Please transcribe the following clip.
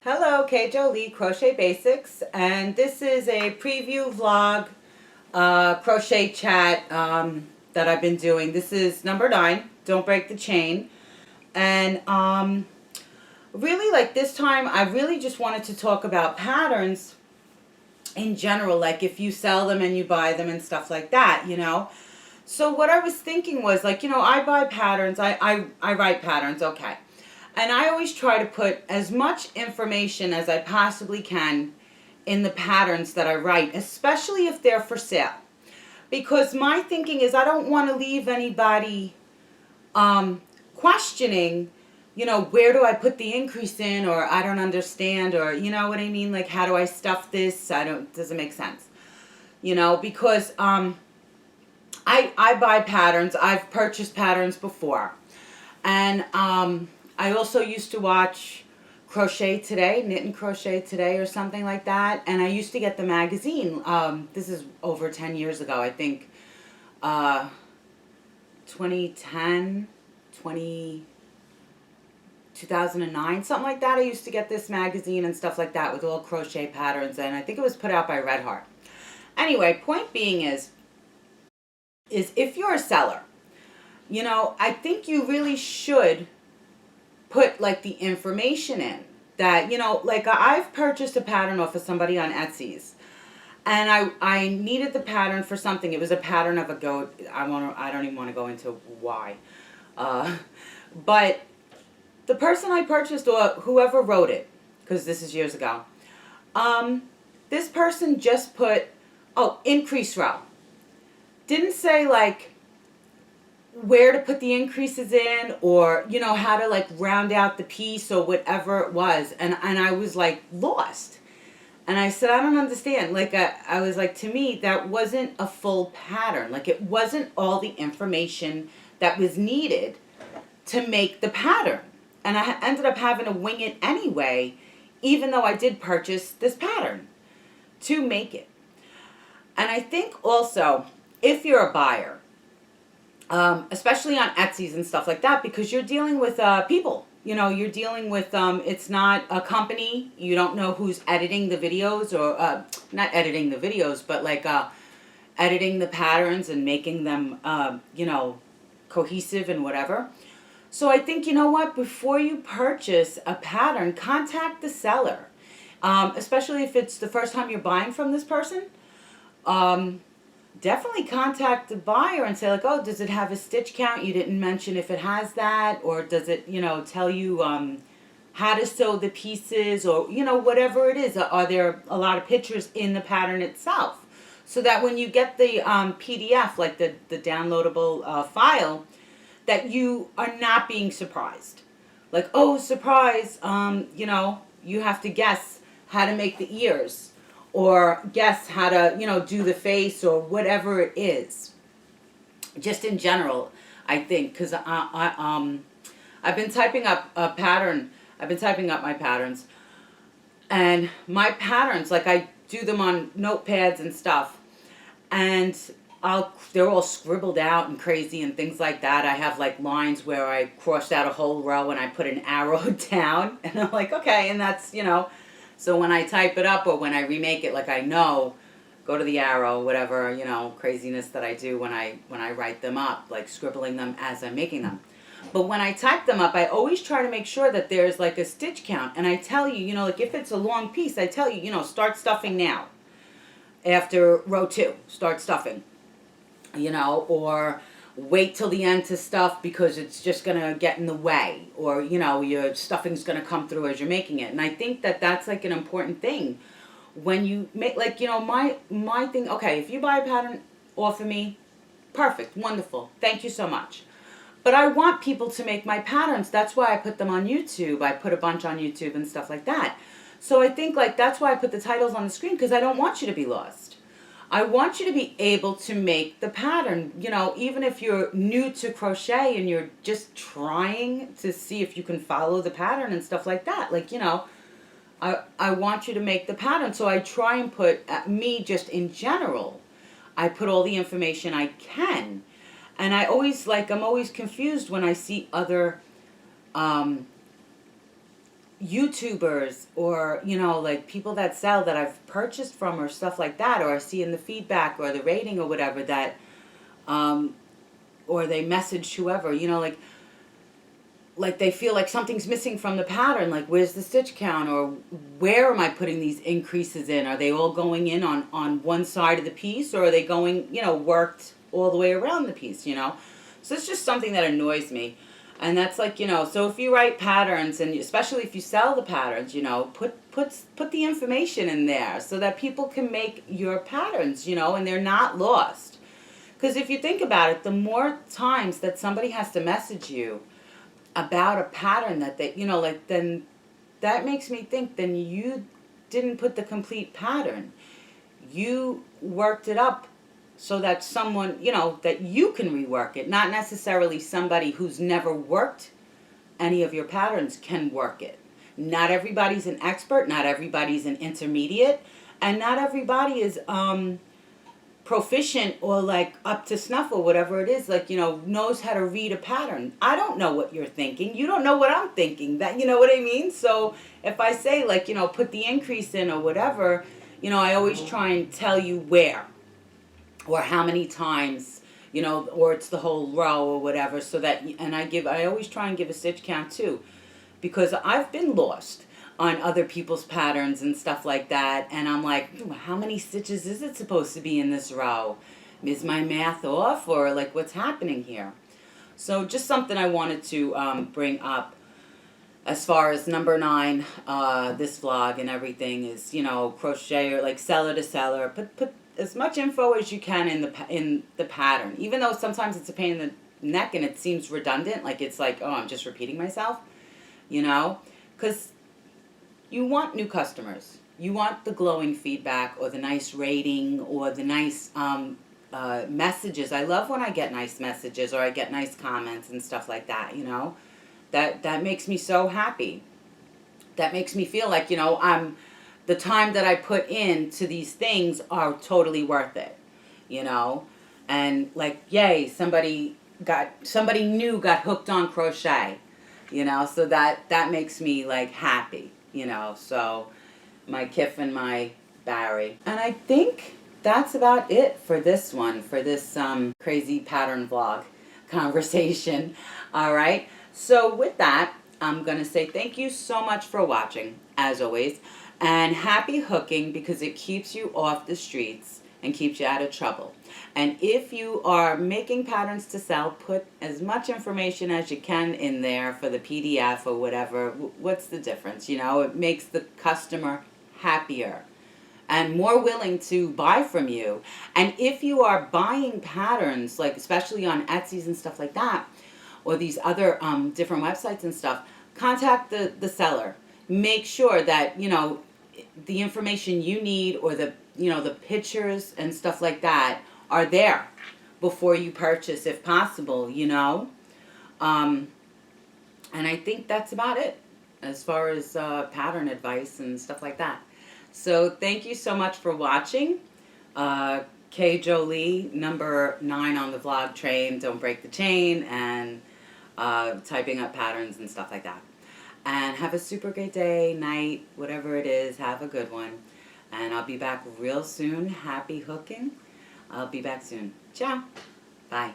Hello, Jolie, Crochet Basics, and this is a preview vlog crochet chat that I've been doing. This is number 9, Don't Break the Chain, and really like this time I really just wanted to talk about patterns in general, like if you sell them and you buy them and stuff like that, you know. So what I was thinking was like, you know, I buy patterns, I write patterns, okay. And I always try to put as much information as I possibly can in the patterns that I write, especially if they're for sale. Because my thinking is I don't want to leave anybody questioning, you know, where do I put the increase in, or I don't understand, or you know what I mean? Like, how do I stuff this? Doesn't make sense. You know, because I buy patterns. I've purchased patterns before. And I also used to watch Crochet Today, Knit and Crochet Today or something like that. And I used to get the magazine. This is over 10 years ago, I think. 2010, 2009, something like that. I used to get this magazine and stuff like that with all crochet patterns. And I think it was put out by Red Heart. Anyway, point being is if you're a seller, you know, I think you really should put like the information in that, you know, like I've purchased a pattern off of somebody on Etsy's, and I needed the pattern for something. It was a pattern of a goat. I don't even want to go into why, but the person I purchased, or whoever wrote it, because this is years ago, this person just put, oh, increase row. Didn't say like where to put the increases in, or you know, how to like round out the piece or whatever it was, and I was like lost, and I said, I don't understand. Like I was like, to me that wasn't a full pattern. Like it wasn't all the information that was needed to make the pattern, and I ended up having to wing it anyway, even though I did purchase this pattern to make it. And I think also, if you're a buyer, especially on Etsy's and stuff like that, because you're dealing with people. You know, you're dealing with, it's not a company. You don't know who's editing the videos, or not editing the videos, but like editing the patterns and making them, you know, cohesive and whatever. So I think, you know what, before you purchase a pattern, contact the seller, especially if it's the first time you're buying from this person. Definitely contact the buyer and say like, oh, does it have a stitch count? You didn't mention if it has that, or does it, you know, tell you how to sew the pieces, or you know, whatever it is. Are there a lot of pictures in the pattern itself, so that when you get the PDF, like the downloadable file, that you are not being surprised. Like, oh, surprise, you know, you have to guess how to make the ears, or guess how to, you know, do the face, or whatever it is. Just in general, I think, because I've been typing up a pattern. I've been typing up my patterns, and my patterns, like I do them on notepads and stuff, and they're all scribbled out and crazy and things like that. I have like lines where I crossed out a whole row and I put an arrow down, and I'm like, okay, and that's, you know. So when I type it up, or when I remake it, like I know, go to the arrow, whatever, you know, craziness that I do when I write them up, like scribbling them as I'm making them. But when I type them up, I always try to make sure that there's like a stitch count. And I tell you, you know, like if it's a long piece, I tell you, you know, start stuffing now. After row 2, start stuffing, you know, or wait till the end to stuff because it's just going to get in the way, or you know, your stuffing's going to come through as you're making it. And I think that that's like an important thing when you make, like, you know, my thing. Okay, if you buy a pattern off of me, perfect, wonderful, thank you so much. But I want people to make my patterns. That's why I put them on YouTube. I put a bunch on YouTube and stuff like that. So I think like that's why I put the titles on the screen, because I don't want you to be lost. I want you to be able to make the pattern, you know, even if you're new to crochet and you're just trying to see if you can follow the pattern and stuff like that. Like, you know, I want you to make the pattern. So I try and put, me just in general, I put all the information I can. And I always, like, I'm always confused when I see other YouTubers or, you know, like people that sell that I've purchased from or stuff like that, or I see in the feedback or the rating or whatever that, or they message whoever, you know, like they feel like something's missing from the pattern, like where's the stitch count, or where am I putting these increases in? Are they all going in on one side of the piece, or are they going, you know, worked all the way around the piece, you know? So it's just something that annoys me. And that's like, you know, so if you write patterns, and especially if you sell the patterns, you know, put the information in there so that people can make your patterns, you know, and they're not lost. Because if you think about it, the more times that somebody has to message you about a pattern that they, you know, like, then that makes me think then you didn't put the complete pattern. You worked it up so that someone, you know, that you can rework it, not necessarily somebody who's never worked any of your patterns can work it. Not everybody's an expert, not everybody's an intermediate, and not everybody is proficient or like up to snuff or whatever it is, like, you know, knows how to read a pattern. I don't know what you're thinking. You don't know what I'm thinking. That, you know what I mean? So if I say, like, you know, put the increase in or whatever, you know, I always try and tell you where or how many times, you know, or it's the whole row or whatever, so that, and I always try and give a stitch count too, because I've been lost on other people's patterns and stuff like that, and I'm like, how many stitches is it supposed to be in this row? Is my math off, or like what's happening here? So just something I wanted to bring up as far as number 9, this vlog and everything is, you know, crochet or like seller to seller. Put as much info as you can in the pattern, even though sometimes it's a pain in the neck and it seems redundant, like it's like, oh, I'm just repeating myself, you know, because you want new customers. You want the glowing feedback or the nice rating or the nice messages. I love when I get nice messages or I get nice comments and stuff like that, you know. That makes me so happy. That makes me feel like, you know, the time that I put into these things are totally worth it, you know. And like, yay, somebody new got hooked on crochet, you know. So that makes me like happy. You know, so my Kiff and my Barry. And I think that's about it for this one, for this crazy pattern vlog conversation. All right. So with that, I'm going to say thank you so much for watching, as always. And happy hooking, because it keeps you off the streets and keeps you out of trouble. And if you are making patterns to sell, put as much information as you can in there for the PDF or whatever. What's the difference? You know, it makes the customer happier and more willing to buy from you. And if you are buying patterns, like especially on Etsy's and stuff like that, or these other different websites and stuff, contact the seller. Make sure that, you know, the information you need, or the, you know, the pictures and stuff like that are there before you purchase, if possible, you know. And I think that's about it as far as pattern advice and stuff like that. So thank you so much for watching. Jolie, number 9 on the vlog train, don't break the chain, and typing up patterns and stuff like that. And have a super great day, night, whatever it is. Have a good one. And I'll be back real soon. Happy hooking. I'll be back soon. Ciao. Bye.